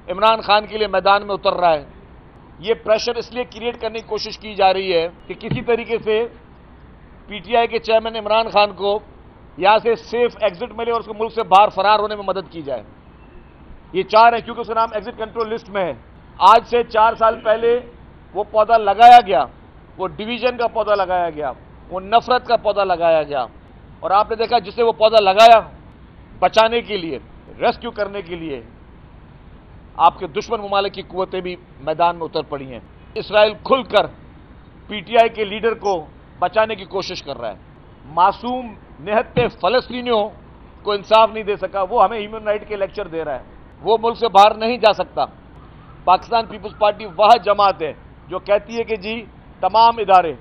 عمران خان کے لیے میدان میں اتر رہا ہے. یہ پریشر اس لیے کریٹ کرنے کی کوشش کی جا رہی ہے کہ کسی طریقے سے پی ٹی آئی کے چیئرمین عمران خان کو یہاں سے سیف ایگزٹ ملے اور اس کو ملک سے باہر فرار ہونے میں مدد کی جائے. یہ چار ہیں کیونکہ اس کا نام ایگزٹ کنٹرول لسٹ میں ہے. آج سے 4 سال پہلے وہ پودا لگایا گیا، وہ ڈویژن کا پودا لگایا گیا، وہ نفرت کا پودا لگایا گیا، اور آپ نے دیکھا جسے وہ پودا لگایا بچانے کے لیے، ریسکیو کرنے کے لیے، آپ کے دشمن ممالک کی قوتیں بھی میدان میں اتر پڑی ہیں. اسرائیل کھل کر پی ٹی آئی کے لیڈر کو بچانے کی کوشش کر رہا ہے. معصوم نہتے فلسطینیوں کو انصاف نہیں دے سکا، وہ ہمیں ہیومن رائٹ کے لیکچر دے رہا ہے. وہ ملک سے باہر نہیں جا سکتا. پاکستان پیپلز پارٹی وہ جماعت ہے جو کہتی ہے کہ جی تمام ادارے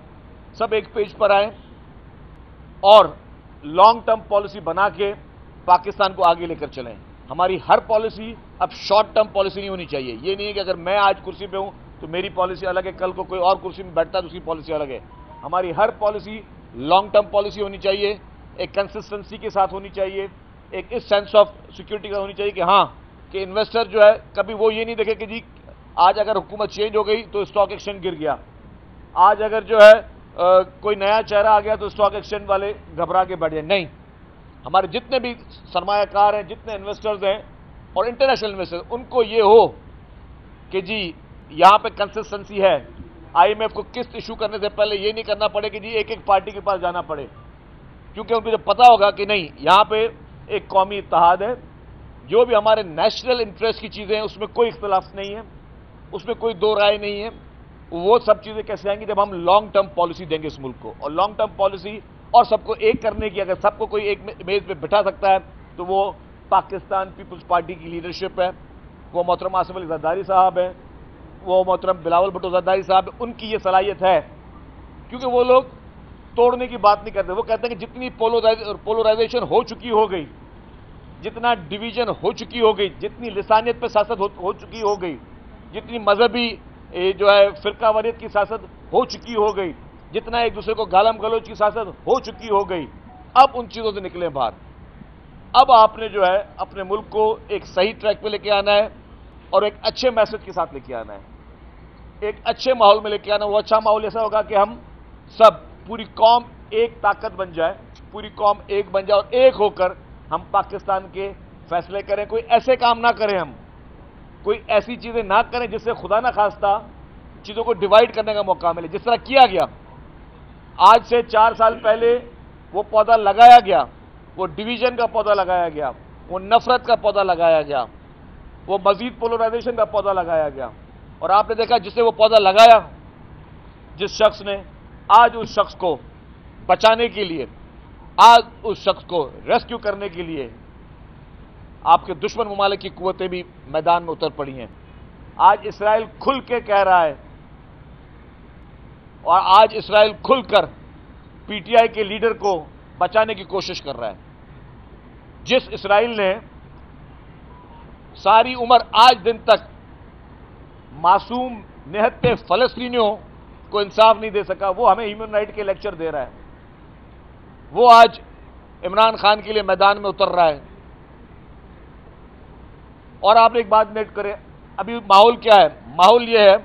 سب ایک پیج پر آئیں اور لانگ ٹرم پالیسی بنا کے پاکستان کو آگے لے کر چلیں. ہماری ہر پالیسی اب شارٹ ٹرم پالیسی نہیں ہونی چاہیے. یہ نہیں ہے کہ اگر میں آج کرسی پہ ہوں تو میری پالیسی الگ ہے، کل کو کوئی اور کرسی میں بیٹھتا ہے تو اس کی پالیسی الگ ہے. ہماری ہر پالیسی لانگ ٹرم پالیسی ہونی چاہیے، ایک کنسسٹنسی کے ساتھ ہونی چاہیے، ایک اس سینس آف سیکورٹی کا ہونی چاہیے کہ ہاں کہ انویسٹر جو ہے کبھی وہ یہ نہیں دیکھے کہ جی آج اگر حکومت چینج ہو گئی تو اسٹاک ایکسچینج گر گیا، آج اگر جو ہے کوئی نیا چہرہ آ گیا تو اسٹاک ایکسچینج والے گھبرا کے بیٹھ جائیں. نہیں، ہمارے جتنے بھی سرمایہ کار ہیں، جتنے انویسٹرز ہیں اور انٹرنیشنل انویسٹر، ان کو یہ ہو کہ جی یہاں پہ کنسسٹنسی ہے. آئی ایم ایف کو قسط ایشو کرنے سے پہلے یہ نہیں کرنا پڑے کہ جی ایک ایک پارٹی کے پاس جانا پڑے، کیونکہ ان کو جب پتا ہوگا کہ نہیں یہاں پہ ایک قومی اتحاد ہے، جو بھی ہمارے نیشنل انٹرسٹ کی چیزیں ہیں اس میں کوئی اختلاف نہیں ہے، اس میں کوئی دو رائے نہیں ہے. وہ سب چیزیں کیسے آئیں گی جب ہم لانگ ٹرم پالیسی دیں گے اس ملک کو. اور لانگ ٹرم پالیسی اور سب کو ایک کرنے کی، اگر سب کو کوئی ایک میز پہ بٹھا سکتا ہے تو وہ پاکستان پیپلز پارٹی کی لیڈرشپ ہے. وہ محترم آصف علی زرداری صاحب ہیں، وہ محترم بلاول بھٹو زرداری صاحب ہیں. ان کی یہ صلاحیت ہے کیونکہ وہ لوگ توڑنے کی بات نہیں کرتے. وہ کہتے ہیں کہ جتنی پولرائزیشن ہو چکی ہو گئی، جتنا ڈویژن ہو چکی ہو گئی، جتنی لسانیت پہ سیاست ہو چکی ہو گئی، جتنی مذہبی جو ہے فرقہ واریت کی سیاست ہو چکی ہو گئی، جتنا ایک دوسرے کو گالم گلوچ کی سیاست ہو چکی ہو گئی، اب ان چیزوں سے نکلیں باہر. اب آپ نے جو ہے اپنے ملک کو ایک صحیح ٹریک پہ لے کے آنا ہے اور ایک اچھے میسج کے ساتھ لے کے آنا ہے، ایک اچھے ماحول میں لے کے آنا. وہ اچھا ماحول ایسا ہوگا کہ ہم سب پوری قوم ایک طاقت بن جائے، پوری قوم ایک بن جائے اور ایک ہو کر ہم پاکستان کے فیصلے کریں. کوئی ایسے کام نہ کریں، ہم کوئی ایسی چیزیں نہ کریں جس سے خدا نہ خواستہ چیزوں کو ڈیوائیڈ کرنے کا موقع ملے، جس طرح کیا گیا. آج سے 4 سال پہلے وہ پودا لگایا گیا، وہ ڈویژن کا پودا لگایا گیا، وہ نفرت کا پودا لگایا گیا، وہ مزید پولرائزیشن کا پودا لگایا گیا. اور آپ نے دیکھا جسے وہ پودا لگایا، جس شخص نے، آج اس شخص کو بچانے کے لیے، آج اس شخص کو ریسکیو کرنے کے لیے آپ کے دشمن ممالک کی قوتیں بھی میدان میں اتر پڑی ہیں. آج اسرائیل کھل کے کہہ رہا ہے اور آج اسرائیل کھل کر پی ٹی آئی کے لیڈر کو بچانے کی کوشش کر رہا ہے. جس اسرائیل نے ساری عمر آج دن تک معصوم نہتے فلسطینیوں کو انصاف نہیں دے سکا، وہ ہمیں ہیومن رائٹ کے لیکچر دے رہا ہے. وہ آج عمران خان کے لیے میدان میں اتر رہا ہے. اور آپ نے ایک بات نوٹ کریں، ابھی ماحول کیا ہے؟ ماحول یہ ہے،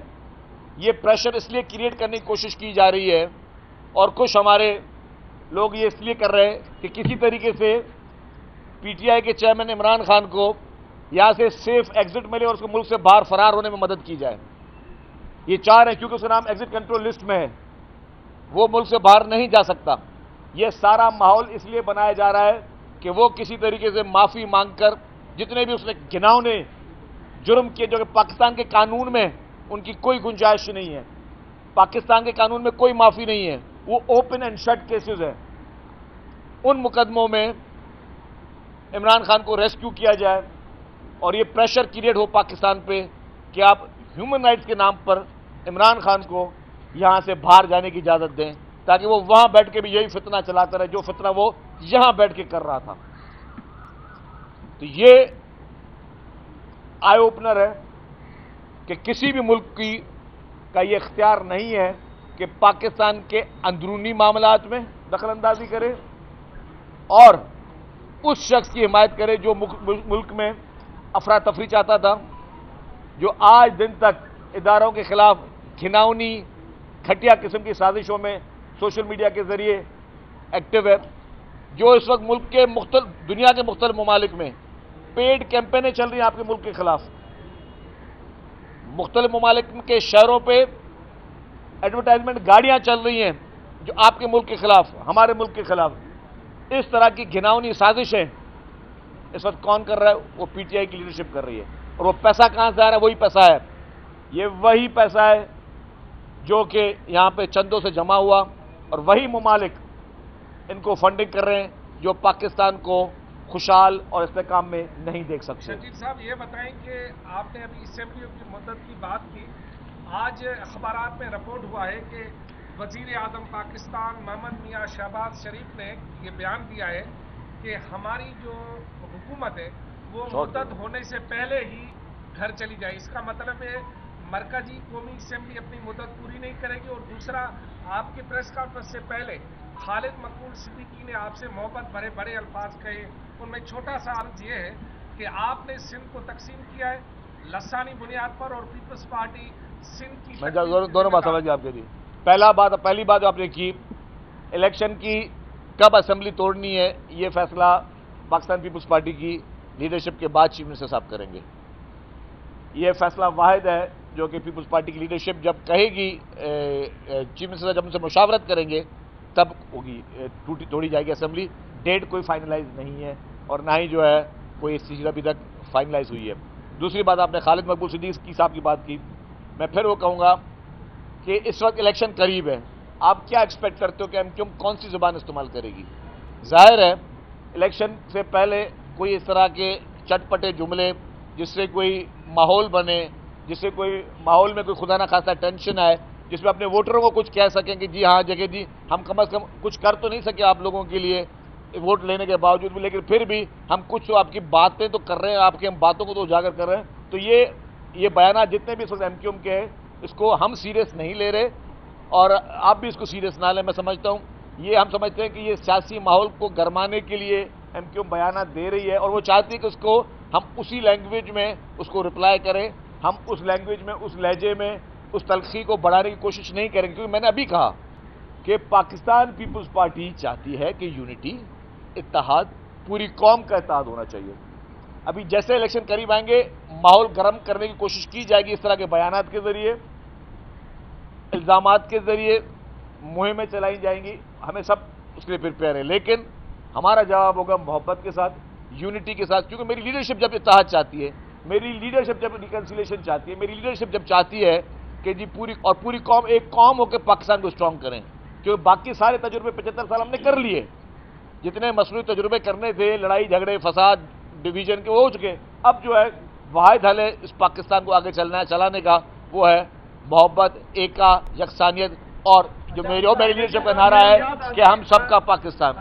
یہ پریشر اس لیے کریٹ کرنے کی کوشش کی جا رہی ہے اور کچھ ہمارے لوگ یہ اس لیے کر رہے ہیں کہ کسی طریقے سے پی ٹی آئی کے چیئرمین عمران خان کو یہاں سے سیف ایگزٹ ملے اور اس کو ملک سے باہر فرار ہونے میں مدد کی جائے. یہ چار ہیں کیونکہ اس کا نام ایگزٹ کنٹرول لسٹ میں ہے، وہ ملک سے باہر نہیں جا سکتا. یہ سارا ماحول اس لیے بنایا جا رہا ہے کہ وہ کسی طریقے سے معافی مانگ کر جتنے بھی اس نے گھناؤنے جرم کیے، جو کہ پاکستان کے قانون میں ان کی کوئی گنجائش نہیں ہے، پاکستان کے قانون میں کوئی معافی نہیں ہے، وہ اوپن اینڈ شٹ کیسز ہیں. ان مقدموں میں عمران خان کو ریسکیو کیا جائے اور یہ پریشر کریٹ ہو پاکستان پہ کہ آپ ہیومن رائٹس کے نام پر عمران خان کو یہاں سے باہر جانے کی اجازت دیں تاکہ وہ وہاں بیٹھ کے بھی یہی فتنہ چلاتا رہے جو فتنہ وہ یہاں بیٹھ کے کر رہا تھا. تو یہ آئی اوپنر ہے کہ کسی بھی ملک کا یہ اختیار نہیں ہے کہ پاکستان کے اندرونی معاملات میں دخل اندازی کرے اور اس شخص کی حمایت کرے جو ملک میں افراتفری چاہتا تھا، جو آج دن تک اداروں کے خلاف گھناؤنی گھٹیا قسم کی سازشوں میں سوشل میڈیا کے ذریعے ایکٹیو ہے، جو اس وقت ملک کے دنیا کے مختلف ممالک میں پیڈ کیمپینیں چل رہی ہیں آپ کے ملک کے خلاف، مختلف ممالک کے شہروں پہ ایڈورٹائزمنٹ گاڑیاں چل رہی ہیں جو آپ کے ملک کے خلاف، ہمارے ملک کے خلاف، اس طرح کی گھناؤنی سازشیں اس وقت کون کر رہا ہے؟ وہ پی ٹی آئی کی لیڈرشپ کر رہی ہے، اور وہ پیسہ کہاں سے آ رہا ہے؟ وہی پیسہ ہے، یہ وہی پیسہ ہے جو کہ یہاں پہ چندوں سے جمع ہوا، اور وہی ممالک ان کو فنڈنگ کر رہے ہیں جو پاکستان کو خوشحال اور استحکام میں نہیں دیکھ سکتے۔ شرجیل صاحب یہ بتائیں کہ آپ نے ابھی اسمبلی کی مدت کی بات کی، آج اخبارات میں رپورٹ ہوا ہے کہ وزیر اعظم پاکستان محمد میاں شہباز شریف نے یہ بیان دیا ہے کہ ہماری جو حکومت ہے وہ مدت ہونے سے پہلے ہی گھر چلی جائے۔ اس کا مطلب ہے مرکزی قومی اسمبلی اپنی مدت پوری نہیں کرے گی۔ اور دوسرا، آپ کی پریس کانفرنس سے پہلے خالد مقبول صدیقی نے آپ سے محبت بھرے بڑے الفاظ کہے، ان میں چھوٹا سا عرض یہ ہے کہ آپ نے سندھ کو تقسیم کیا ہے لسانی بنیاد پر، اور پیپلز پارٹی سندھ کی دونوں بات سمجھ گیا آپ کے لیے۔ پہلی بات جو آپ نے کی، الیکشن کی کب اسمبلی توڑنی ہے، یہ فیصلہ پاکستان پیپلز پارٹی کی لیڈرشپ کے بعد چیف منسٹر صاحب کریں گے۔ یہ فیصلہ واحد ہے جو کہ پیپلز پارٹی کی لیڈرشپ جب کہے گی، چیف منسٹر جب ان سے مشاورت کریں گے تب ہوگی، توڑی جائے گی اسمبلی۔ ڈیٹ کوئی فائنلائز نہیں ہے، اور نہ ہی جو ہے کوئی چیز ابھی تک فائنلائز ہوئی ہے۔ دوسری بات، آپ نے خالد مقبول صدیقی صاحب کی بات کی، میں پھر وہ کہوں گا کہ اس وقت الیکشن قریب ہے، آپ کیا ایکسپیکٹ کرتے ہو کہ ایم کیو ایم کون سی زبان استعمال کرے گی؟ ظاہر ہے الیکشن سے پہلے کوئی اس طرح کے چٹ پٹے جملے جس سے کوئی ماحول بنے، جس سے کوئی ماحول میں کوئی خدا نہ خاصا ٹینشن آئے، جس میں اپنے ووٹروں کو کچھ کہہ سکیں کہ جی ہاں جگہ جی ہم کم از کم کچھ کر تو نہیں سکے آپ لوگوں کے لیے ووٹ لینے کے باوجود بھی، لیکن پھر بھی ہم کچھ تو آپ کی باتیں تو کر رہے ہیں، آپ کی ہم باتوں کو تو اجاگر کر رہے ہیں۔ تو یہ بیانات جتنے بھی اس وقت ایم کیو ایم کے ہیں، اس کو ہم سیریس نہیں لے رہے، اور آپ بھی اس کو سیریس نہ لیں۔ میں سمجھتا ہوں یہ ہم سمجھتے ہیں کہ یہ سیاسی ماحول کو گرمانے کے لیے ایم کیو ایم بیانات دے رہی ہے، اور وہ چاہتی ہے کہ اس کو ہم اسی لینگویج میں اس کو رپلائی کریں، ہم اس لینگویج میں، اس لہجے میں اس تلخی کو بڑھانے کی کوشش نہیں کریں گے، کیونکہ میں نے ابھی کہا کہ پاکستان پیپلز پارٹی چاہتی ہے کہ یونٹی، اتحاد، پوری قوم کا اتحاد ہونا چاہیے۔ ابھی جیسے الیکشن قریب آئیں گے، ماحول گرم کرنے کی کوشش کی جائے گی، اس طرح کے بیانات کے ذریعے، الزامات کے ذریعے مہمیں چلائی جائیں گی، ہمیں سب اس کے لیے پریپیئر ہیں، لیکن ہمارا جواب ہوگا محبت کے ساتھ، یونٹی کے ساتھ، کیونکہ میری لیڈرشپ جب اتحاد چاہتی ہے، میری لیڈرشپ جب ریکنسیلیشن چاہتی ہے، میری لیڈرشپ جب چاہتی ہے کہ جی پوری قوم ایک قوم ہو کے پاکستان کو اسٹرانگ کریں، کیونکہ باقی سارے تجربے 75 سال ہم نے کر لیے، جتنے مصنوعی تجربے کرنے تھے، لڑائی جھگڑے فساد ڈویژن کے وہ ہو چکے، اب جو ہے واحد حل ہے اس پاکستان کو آگے چلانے کا، وہ ہے محبت، ایکا، یکسانیت، اور جو میری لیڈرشپ کا نعرہ ہے کہ ہم سب کا پاکستان۔